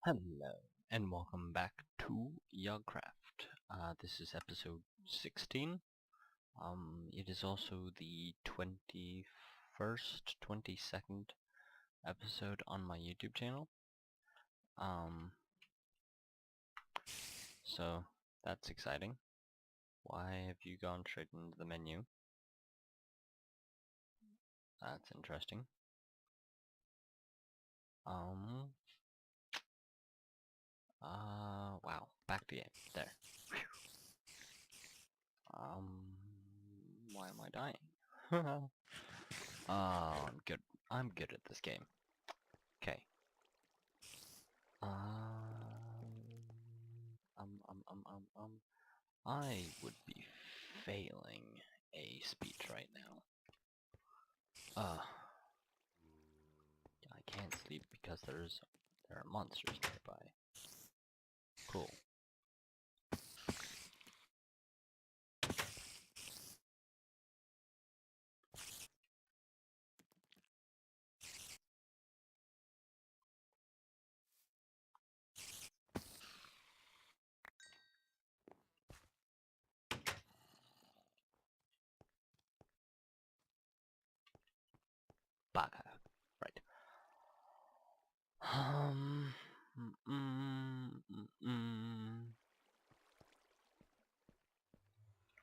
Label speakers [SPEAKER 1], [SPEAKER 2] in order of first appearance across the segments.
[SPEAKER 1] Hello, and welcome back to Yogcraft. This is episode 16. It is also the 21st, 22nd episode on my YouTube channel. So that's exciting. Why have you gone straight into the menu? That's interesting. Wow, back to game. There. Why am I dying? I'm good. I'm good at this game. Okay. I would be failing a speech right now. I can't sleep because there are monsters nearby. Cool. Baka. Right.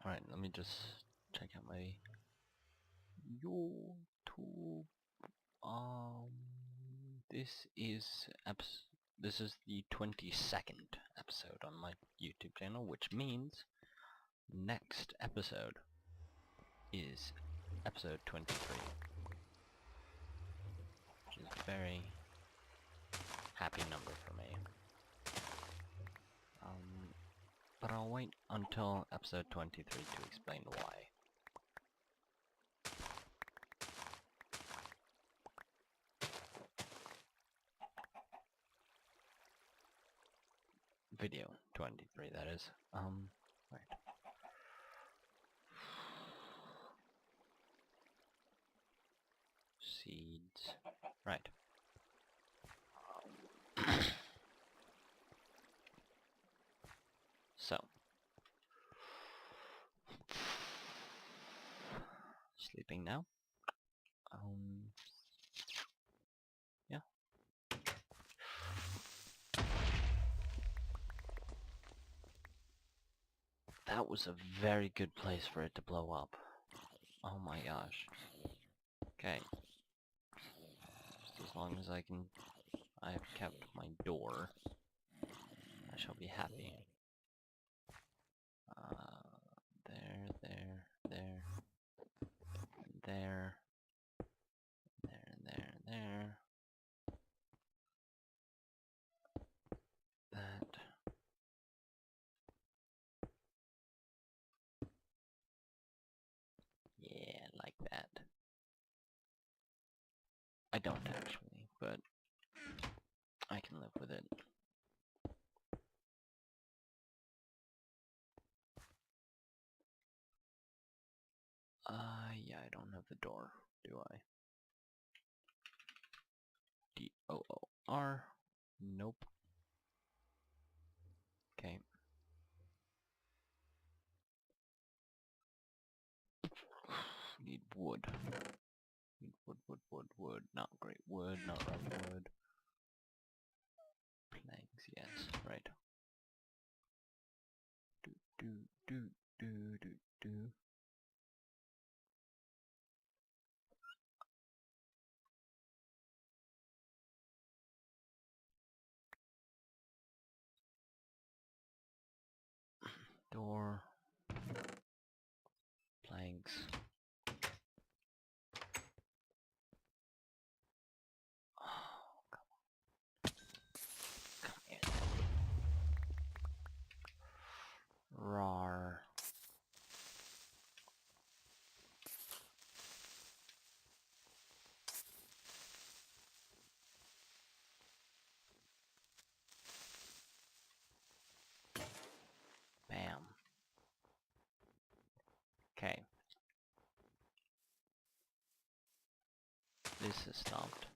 [SPEAKER 1] Alright, let me just check out my YouTube. This is the 22nd episode on my YouTube channel, which means next episode is episode 23, which is a very happy number for me. But I'll wait until episode 23 to explain why. Video 23, that is. Right. Seeds. Right. So. Sleeping now. Yeah. That was a very good place for it to blow up. Oh my gosh. Okay. Just as long as I've kept my door, I shall be happy. There, that. Yeah, like that. I don't actually, but I can live with it. Yeah, I don't have the door, do I? D-O-O-R. Nope. Okay. Need wood. Need wood. Not great wood, not rough wood. Planks, yes, right. Do. Door. Planks. Oh, come here. Rawr. Bam. Okay. This is stopped.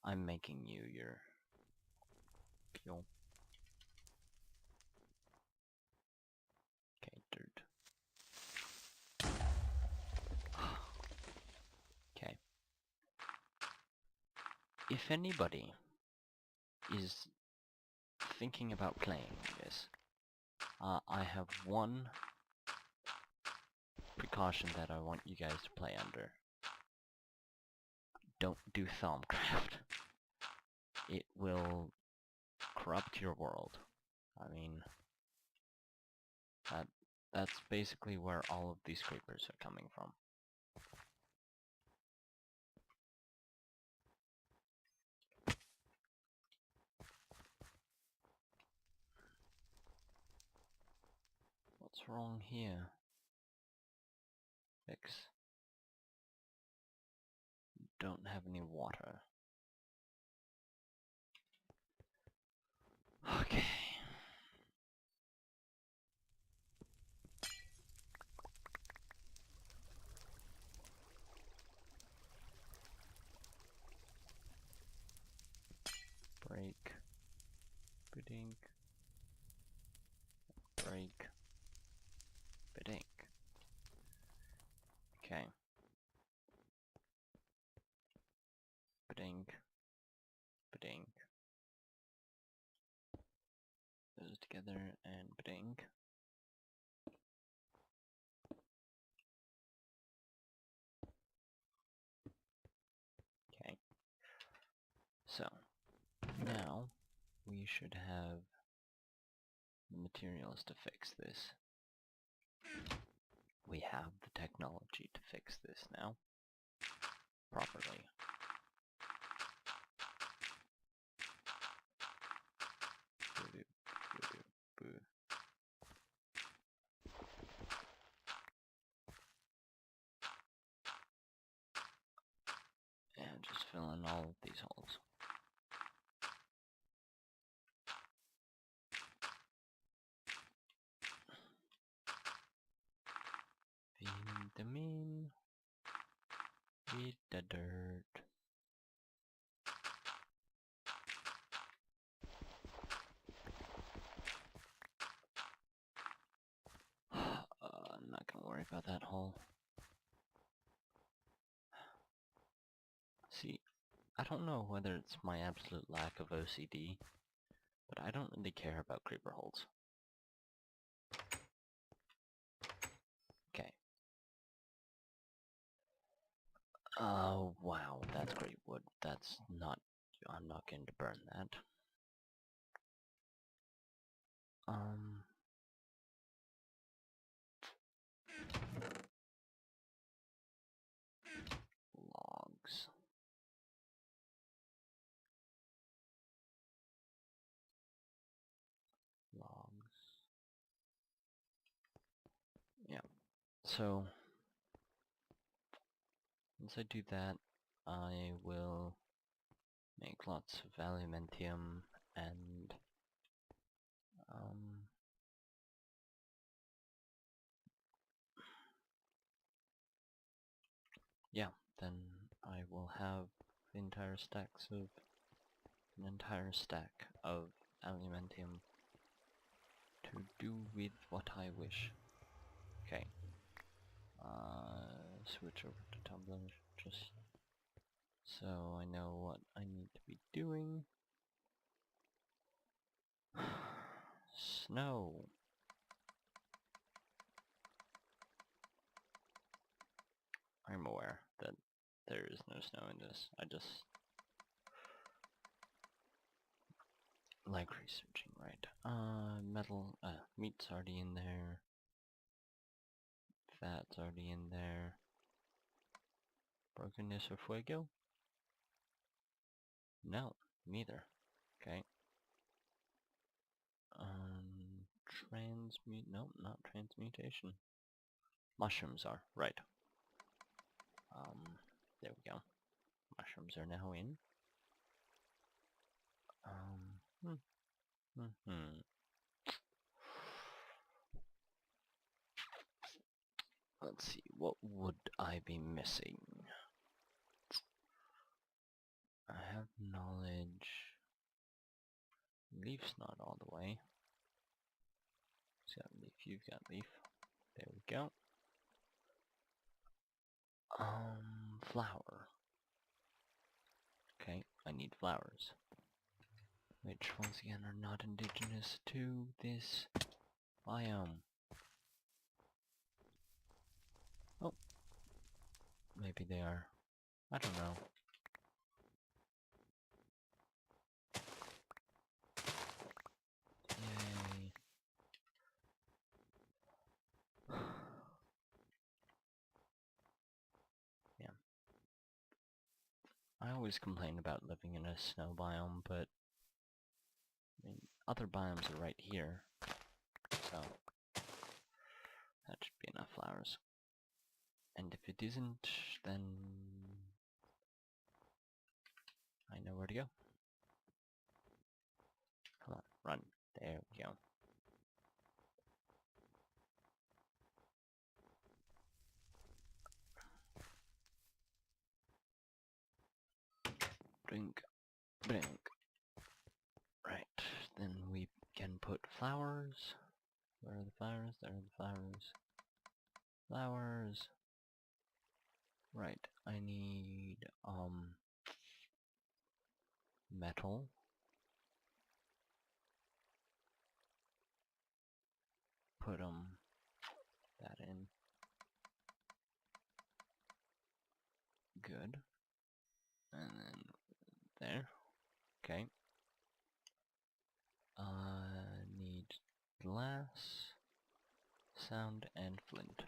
[SPEAKER 1] I'm making you your fuel. Okay, dirt. Okay. If anybody is thinking about playing this, I have one precaution that I want you guys to play under. Don't do Thaumcraft. It will corrupt your world. I mean, that's basically where all of these creepers are coming from. What's wrong here? Fix. Don't have any water. Okay. Break. Bedink. Break. Bedink. Okay. Bedink. Bedink. Those together and bedink. Okay. So, now we should have the materials to fix this. We have the technology to fix this now properly. And just fill in all of these holes. Feed them in with the dirt. I'm not gonna worry about that hole. See, I don't know whether it's my absolute lack of OCD, but I don't really care about creeper holes. Okay. Oh, wow, that's great wood. That's not... I'm not going to burn that. Logs. Logs. Yeah. So, once I do that, I will make lots of aluminium and yeah, then I will have the entire an entire stack of aluminium to do with what I wish. Okay. Switch over to Tumblr just so I know what I need to be doing. Snow. I'm aware that there is no snow in this. I just like researching, right? Metal, meat's already in there. Fat's already in there. Brokenness or fuego? No, neither. Okay. No, not transmutation. Mushrooms are, right. There we go. Mushrooms are now in. Let's see, what would I be missing? I have knowledge. Leaf's not all the way. He's got leaf, you've got leaf. There we go. Flower. Okay, I need flowers. Which, once again, are not indigenous to this biome. Oh. Maybe they are. I don't know. Yay. Yeah. I always complain about living in a snow biome, but I mean, other biomes are right here, so that should be enough flowers. And if it isn't, then I know where to go. Come on, run. There we go. Drink, drink. Right, then we can put flowers. Where are the flowers? There are the flowers. Flowers. Right, I need, metal. Put, that in. Good. And then there. Okay. Need glass, sound, and flint.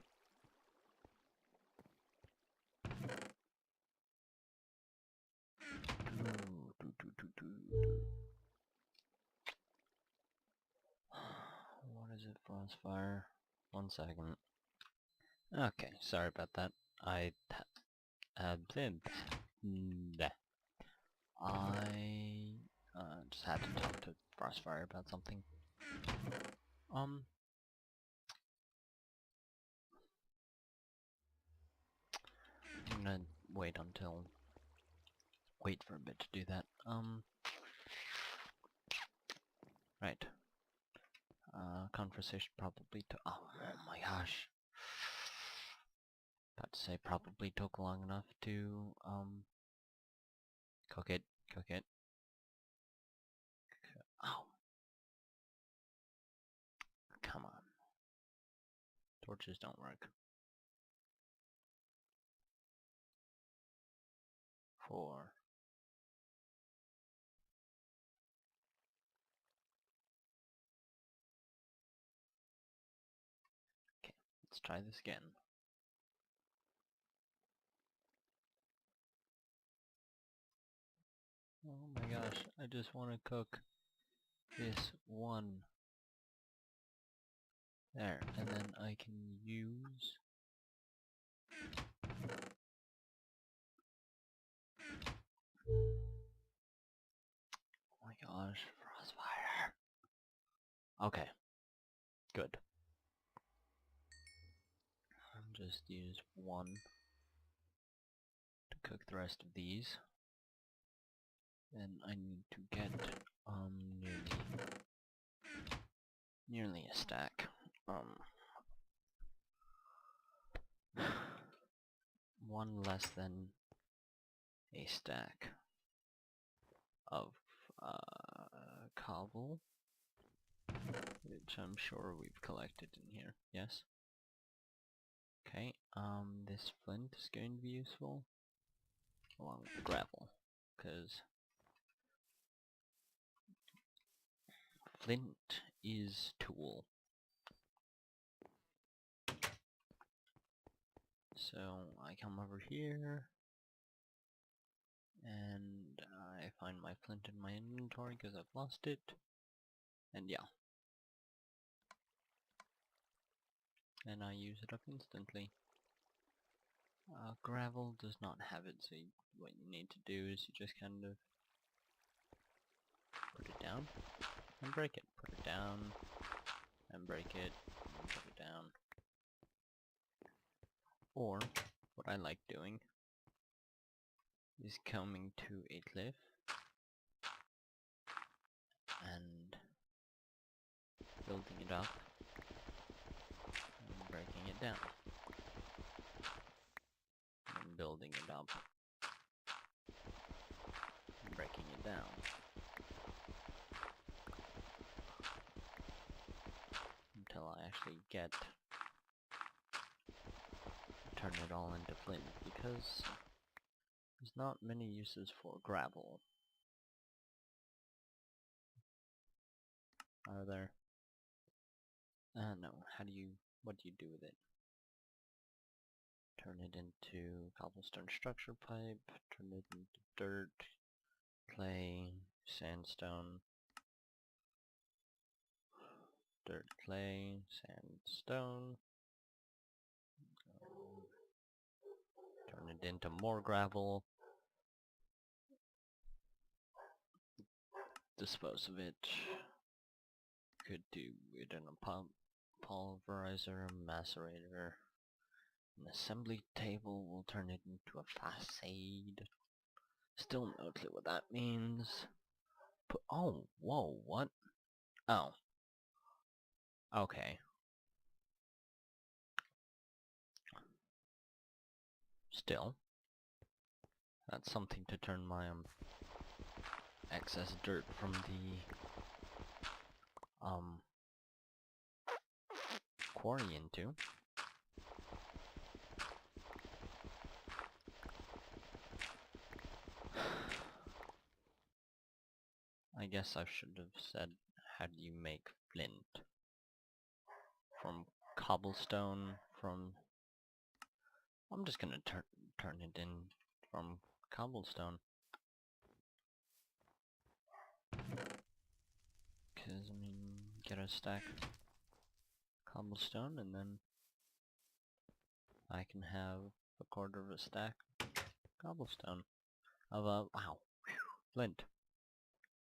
[SPEAKER 1] What is it, Frostfire? 1 second. Okay, sorry about that. I just had to talk to Frostfire about something. I'm gonna wait for a bit to do that. Right. Conversation probably took, oh my gosh. About to say probably took long enough to, cook it. Oh. Come on. Torches don't work. 4. Okay, let's try this again. Oh my gosh, I just want to cook this one. There, and then I can use... Oh my gosh, Frostfire! Okay, good. I'll just use one to cook the rest of these. Then I need to get, nearly a stack. One less than a stack of cobble, which I'm sure we've collected in here. Yes. Okay. This flint is going to be useful along with the gravel, because flint is tool. So I come over here, and I find my flint in my inventory because I've lost it, and yeah. And I use it up instantly. Gravel does not have it, so what you need to do is you just kind of put it down and break it. Put it down and break it and put it down. Or, what I like doing is coming to a cliff and building it up and breaking it down. And building it up and breaking it down. Until I actually turn it all into flint, because there's not many uses for gravel. Are there? No. What do you do with it? Turn it into cobblestone structure pipe, turn it into dirt, clay, sandstone, dirt, clay, sandstone, turn it into more gravel, dispose of it. Could do it in a pulverizer, macerator, an assembly table. We'll turn it into a facade. Still no clue what that means. Oh, whoa, what? Oh. Okay. Still. That's something to turn my excess dirt from the quarry into. I guess I should have said, how do you make flint? From cobblestone, I'm just gonna turn it in from cobblestone. Cause, I mean, get a stack of cobblestone and then I can have a quarter of a stack of cobblestone. Wow, flint.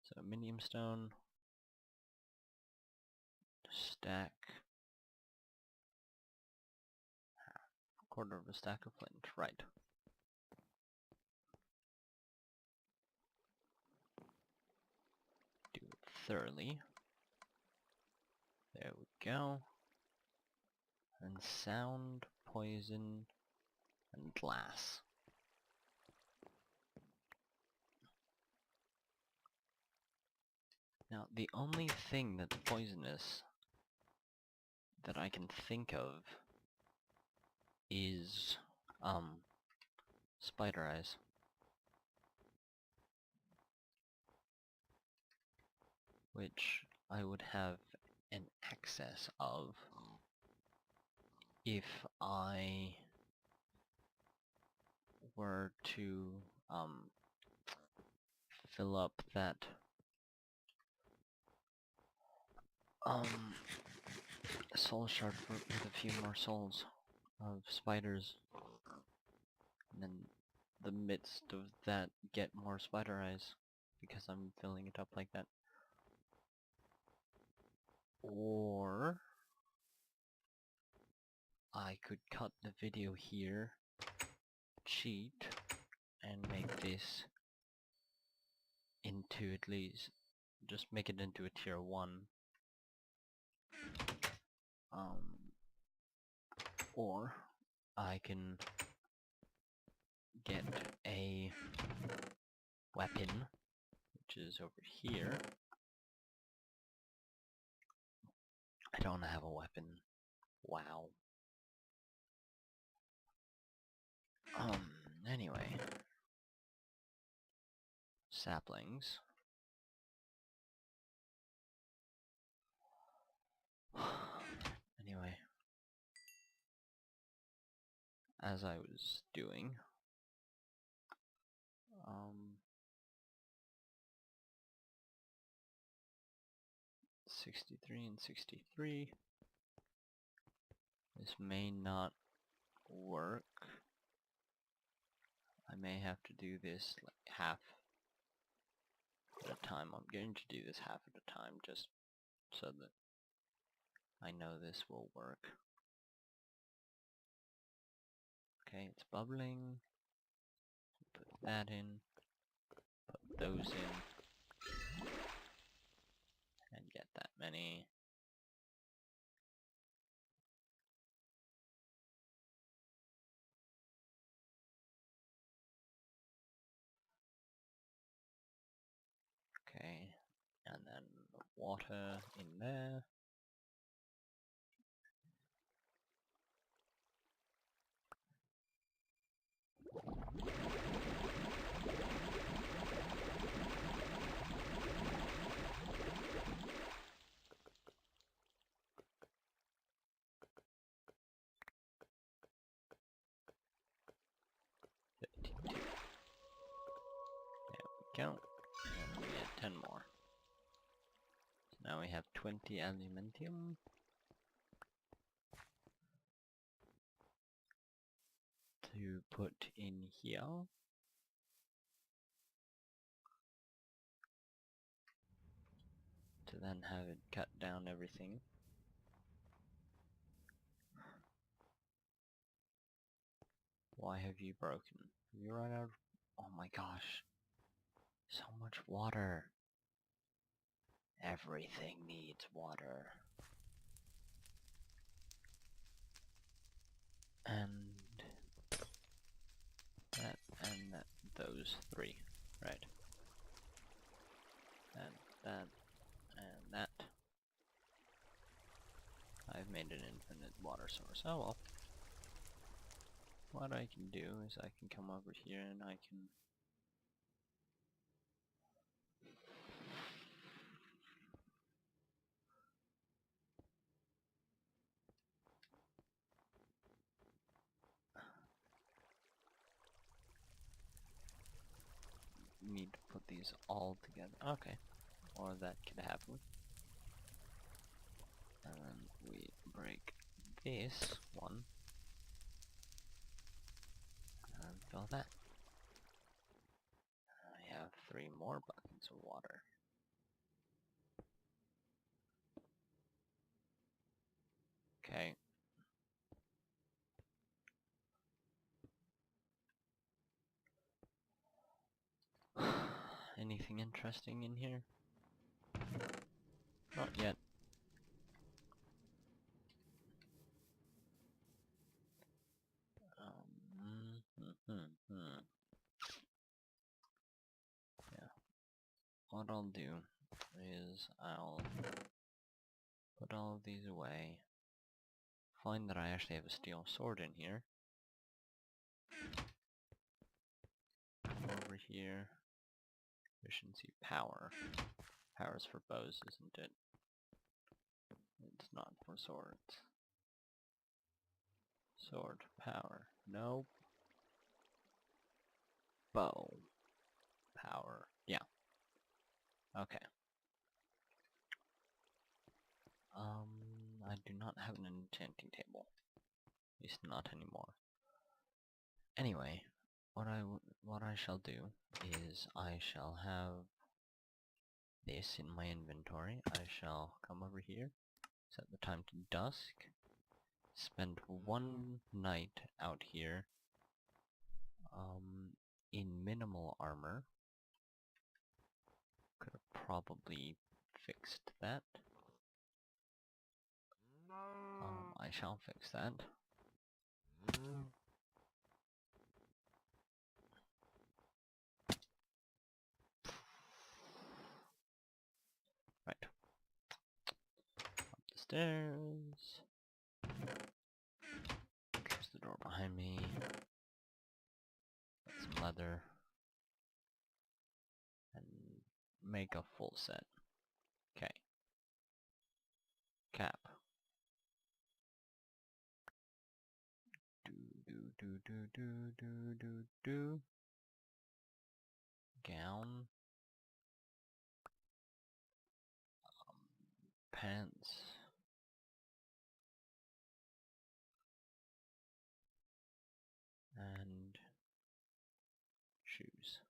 [SPEAKER 1] So medium stone, stack, quarter of a stack of flint, right. Do it thoroughly. There we go. And sound, poison, and glass. Now, the only thing that's poisonous that I can think of is, spider eyes. Which I would have an excess of if I were to, fill up that, soul shard fruit with a few more souls of spiders, and then the midst of that get more spider eyes because I'm filling it up like that. Or I could cut the video here, cheat, and make this into at least, just make it into a tier 1. Or I can get a weapon, which is over here. I don't have a weapon. Wow. Anyway. Saplings. Anyway. As I was doing, 63 and 63. This may not work. I may have to do this like half at a time. I'm going to do this half at a time just so that I know this will work. Okay, it's bubbling. Put that in. Put those in. many. Okay, and then water in there. Go. And we get 10 more. So now we have 20 aluminium. To put in here. To then have it cut down everything. Why have you broken? Have you run out of... Oh my gosh. So much water. Everything needs water. And that and that, those three, right? And that and that. I've made an infinite water source. Oh well. What I can do is I can come over here and I can need to put these all together. Okay. Or that could happen. And we break this one. And fill that. I have 3 more buckets of water. Okay. Anything interesting in here? Not yet. Yeah. What I'll do is I'll put all of these away. Find that I actually have a steel sword in here. Come over here. Efficiency power. Power's for bows, isn't it? It's not for swords. Sword power. Nope. Bow power. Yeah. Okay. I do not have an enchanting table. At least not anymore. Anyway, what I shall do is I shall have this in my inventory. I shall come over here, set the time to dusk, spend 1 night out here, in minimal armor. Could have probably fixed that. I shall fix that. Right. Up the stairs. Close the door behind me. Get some leather. And make a full set. Okay. Cap. Do. Gown. Pants. And shoes.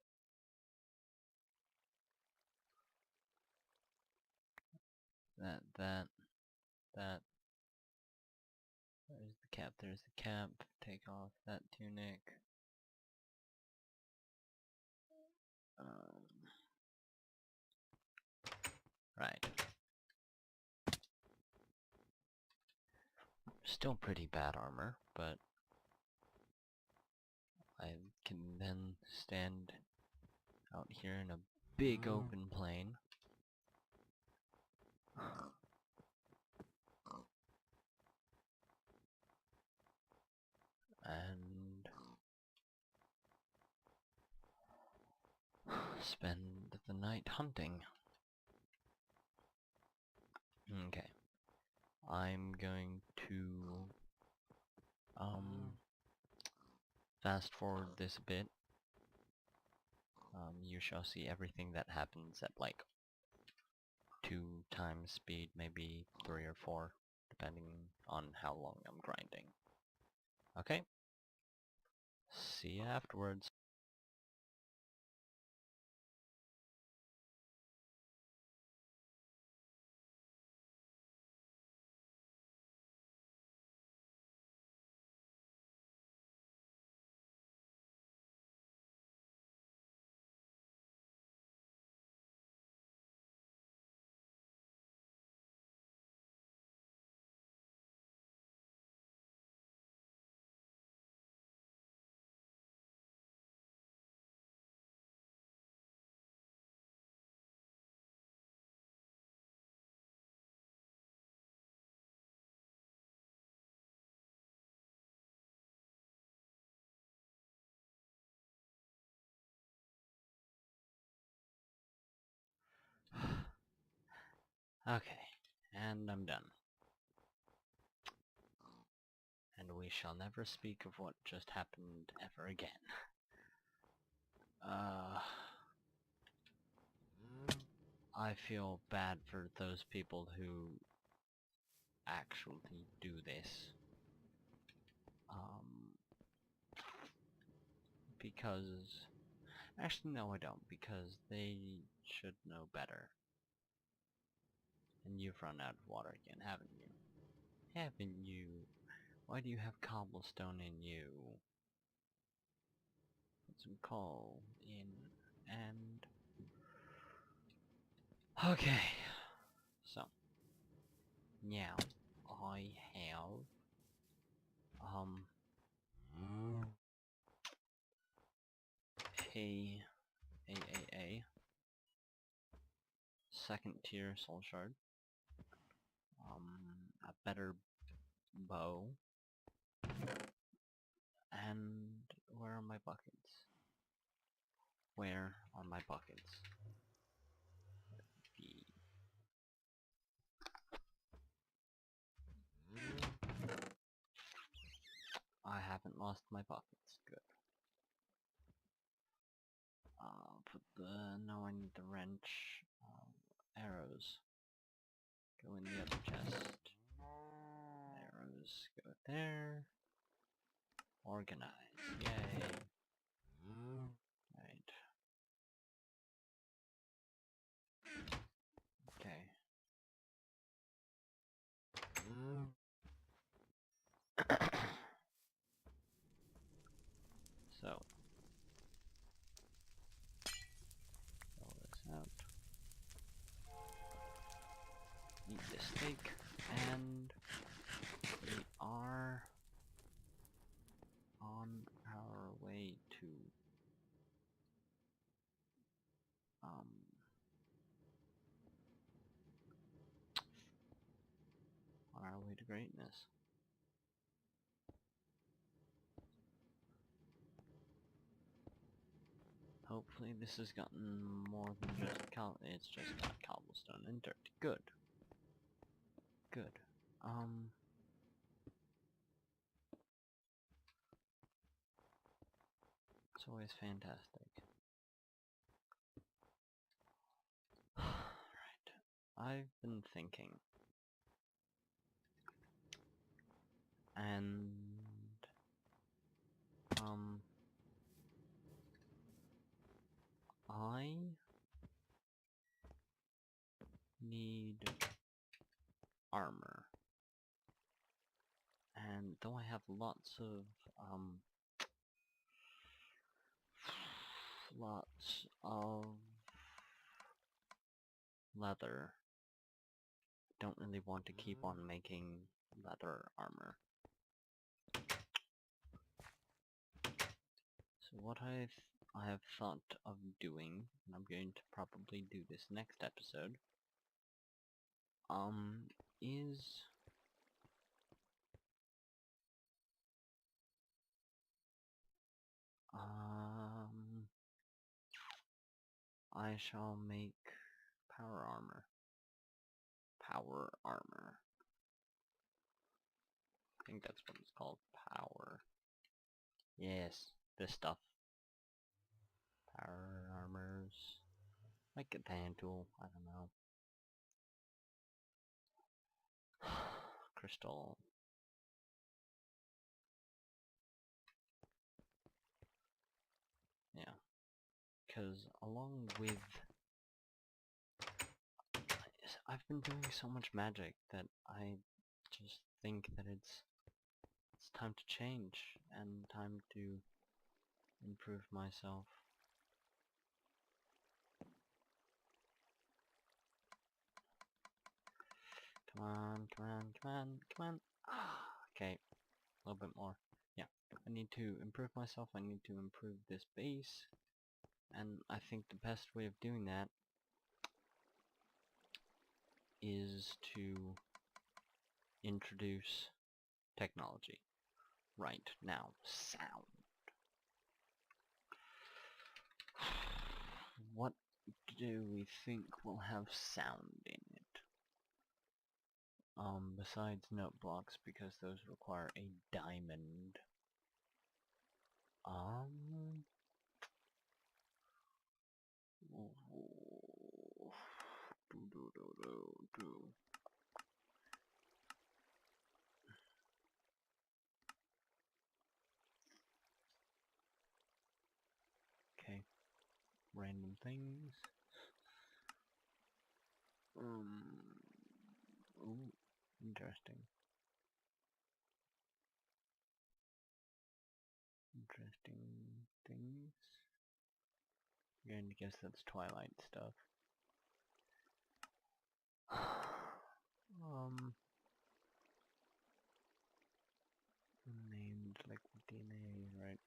[SPEAKER 1] That. There's the cap, there's the cap. Take off that tunic. Right. Still pretty bad armor, but I can then stand out here in a big open plain. And spend the night hunting. Okay. I'm going to fast forward this a bit. You shall see everything that happens at like 2 times speed, maybe 3 or 4, depending on how long I'm grinding. Okay? See you afterwards. Okay, and I'm done. And we shall never speak of what just happened ever again. I feel bad for those people who actually do this. Because... Actually, no, I don't, because they should know better. And you've run out of water again, haven't you? Haven't you? Why do you have cobblestone in you? Put some coal in, and... Okay. So. Now, I have... a second tier soul shard, a better bow, and where are my buckets? Where are my buckets? I haven't lost my buckets. Good. Put the... No, I need the wrench. Arrows. Go in the other chest. Arrows go there. Organize. Yay. Right. Okay. So. Fill this out. Eat this steak. And we are on our way to on our way to greatness. Hopefully this has gotten more than just it's just got cobblestone and dirt. Good. Good. It's always fantastic. Right. I've been thinking. And I need armor. And though I have lots of leather, don't really want to keep on making leather armor. So what I have thought of doing, and I'm going to probably do this next episode, is I shall make power armor. Power armor. I think that's what it's called. Power. Yes, this stuff. Power armors. Like a hand tool. I don't know. Crystal. Yeah. Because along with... I've been doing so much magic that I just think that it's time to change and time to improve myself. Come on, come on, come on, come on. Okay, a little bit more. Yeah, I need to improve myself, I need to improve this base, and I think the best way of doing that is to introduce technology. Right, now, sound. What do we think will have sound in it? Besides note blocks, because those require a diamond. Okay, random things. Ooh, interesting. Interesting things. I'm going to guess that's Twilight stuff. Named like DNA, right?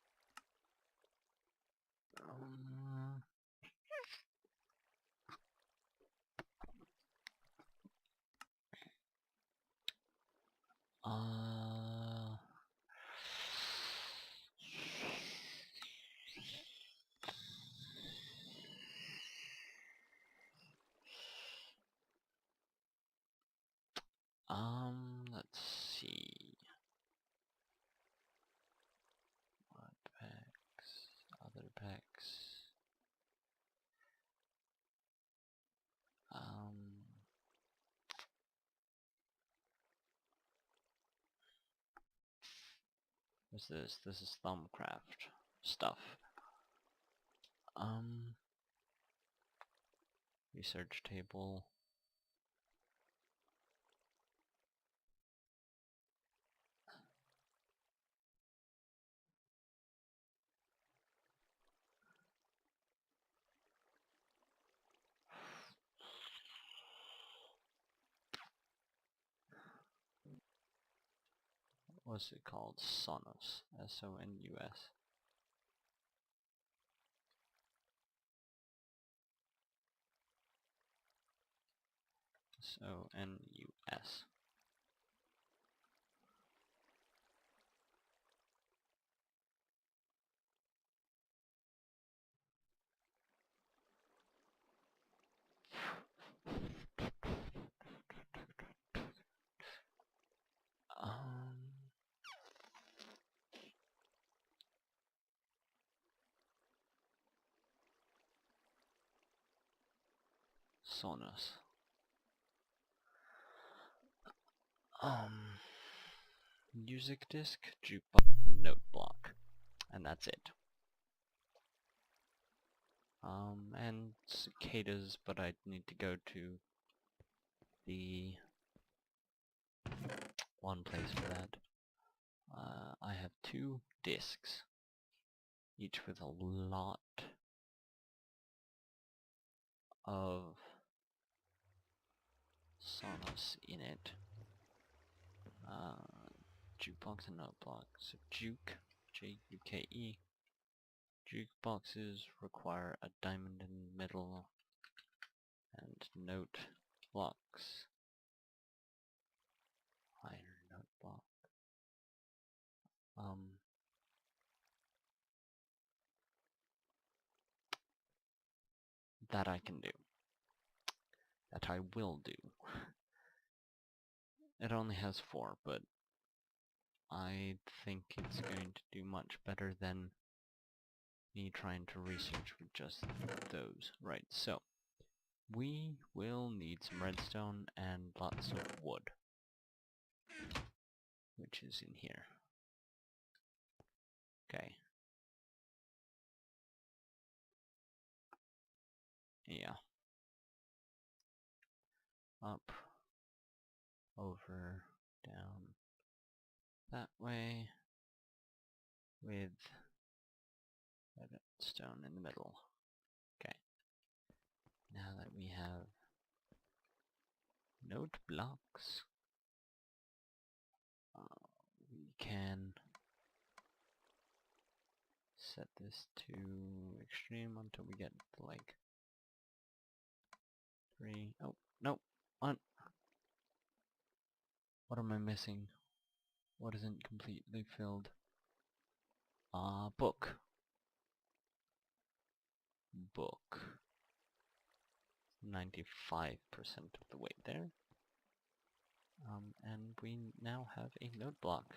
[SPEAKER 1] Let's see. What packs? Other packs. What's this? This is Thumbcraft stuff. Research table. What's it called? Sonus. S-O-N-U-S. S-O-N-U-S. Sonus. Music disc, jukebox, note block. And that's it. And cicadas, but I need to go to the one place for that. I have 2 discs, each with a lot of Sonus in it. Jukebox and note blocks. So juke, J-U-K-E. Jukeboxes require a diamond in the middle, and note blocks. Iron note block. That I can do. That I will do. It only has 4, but I think it's going to do much better than me trying to research with just those. Right, so we will need some redstone and lots of wood, which is in here. Okay. Yeah. Up, over, down, that way, with redstone in the middle. Okay. Now that we have note blocks, we can set this to extreme until we get to like 3. Oh, no. What am I missing? What isn't completely filled? Book. Book. 95% of the way there. And we now have a note block.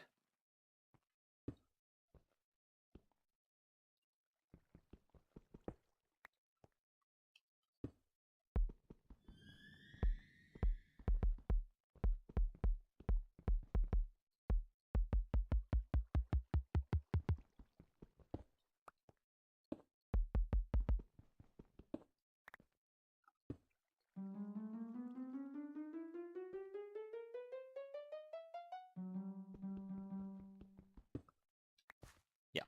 [SPEAKER 1] Yeah.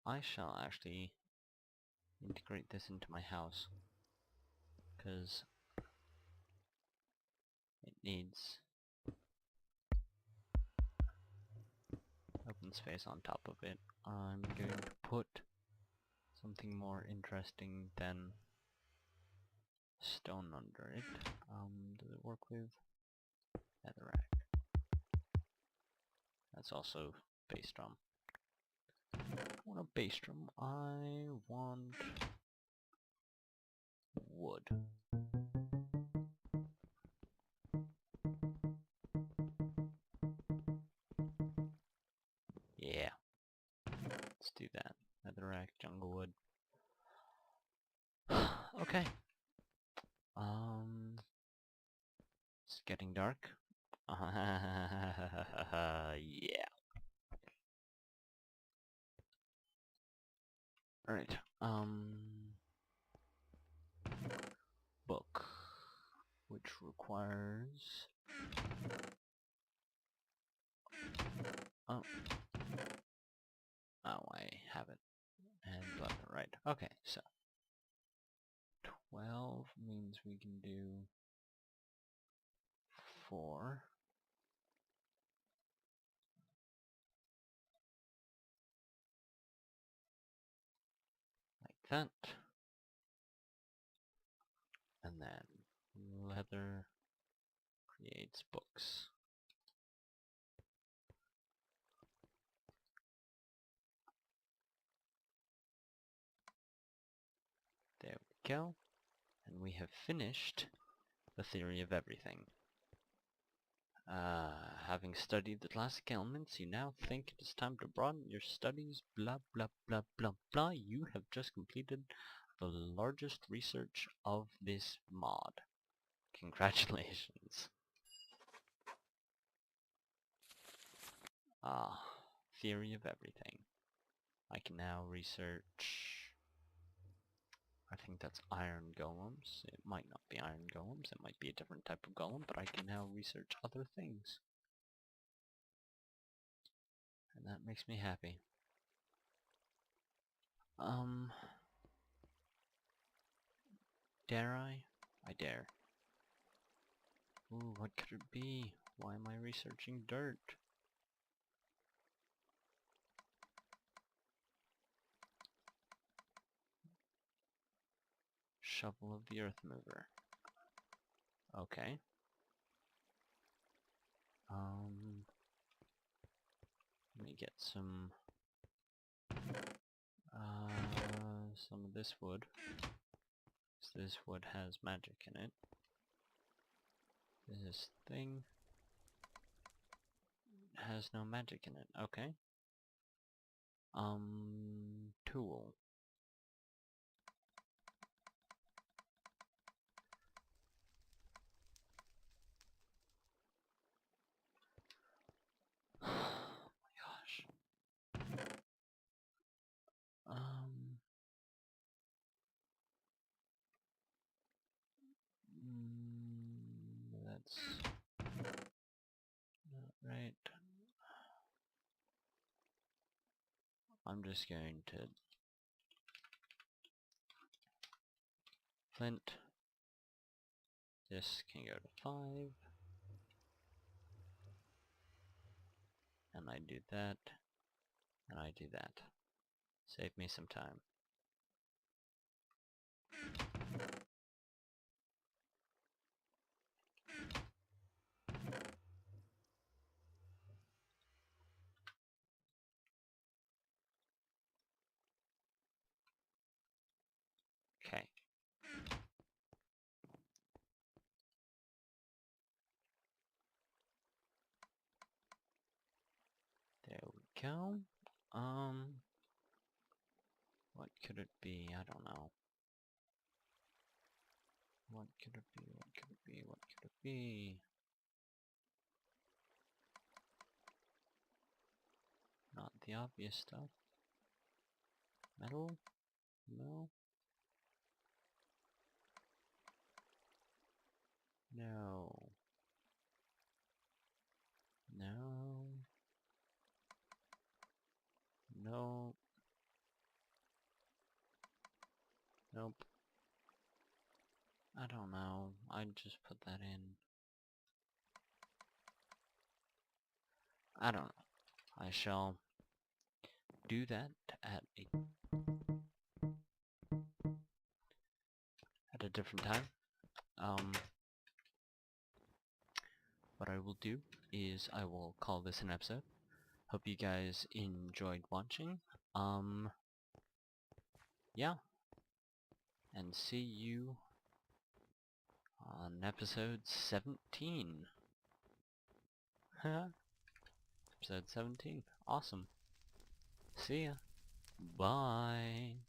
[SPEAKER 1] I shall actually integrate this into my house, because it needs open space on top of it. I'm going to put something more interesting than stone under it. Does it work with netherrack? That's also base drum. I want a base drum. I want wood. Yeah. Let's do that. Netherrack, jungle wood. Okay. It's getting dark. Yeah. Alright. Book, which requires... Oh. Oh, I have it. And left and right. Okay, so 12 means we can do 4. Like that. And then leather creates books. There we go. And we have finished the theory of everything. Having studied the classic elements, you now think it is time to broaden your studies, blah blah blah blah blah. You have just completed the largest research of this mod. Congratulations. Theory of everything. I can now research... I think that's iron golems. It might not be iron golems, it might be a different type of golem, but I can now research other things. And that makes me happy. Dare I? I dare. Ooh, what could it be? Why am I researching dirt? Shovel of the earth mover. Okay. Let me get some of this wood. 'Cause this wood has magic in it. This thing has no magic in it. Okay. Tool. Oh my gosh. That's not right. I'm just going to flint. This can go to 5. And I do that. And I do that. Save me some time. Okay. There we go. What could it be? I don't know. What could it be? What could it be? What could it be? Not the obvious stuff. Metal? No. No. No. No. Nope. I don't know. I'd just put that in. I don't know. I shall do that at a different time. What I will do is I will call this an episode. Hope you guys enjoyed watching. Yeah. And see you on episode 17. Episode 17. Awesome. See ya. Bye.